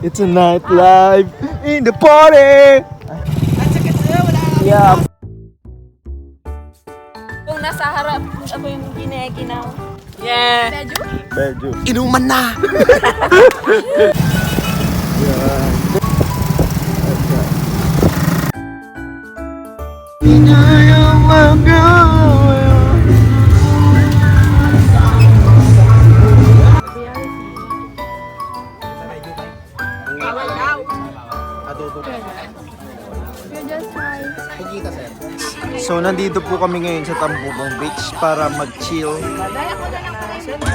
It's a nightlife in the party. Yeah. Kung nasa harap ako yung gineginaw. Yeah. Medyo? Medyo. Inuman na. Yeah. Inayang magawa. So nandito po kami ngayon sa Tambobong Beach para mag-chill.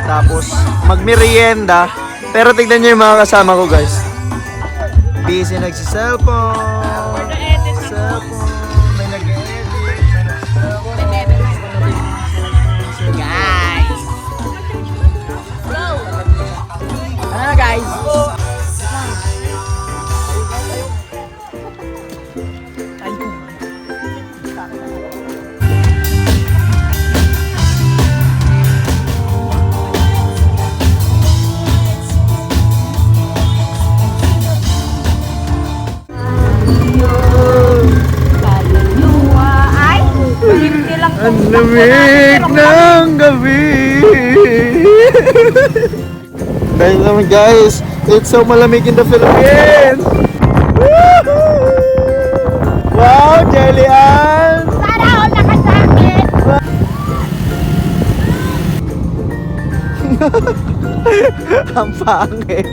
Tapos magmerienda. Pero tignan nyo yung mga kasama ko, guys. Busy nagsi-cellphone. Cellphone. May nag-edit. Guys. Ano guys? Ang lamig ng gabi. Dahil naman guys, it's so malamig in the Philippines. Woohoo! Wow, Jelly-Ann! Sana all nakasakit! Ang pangit.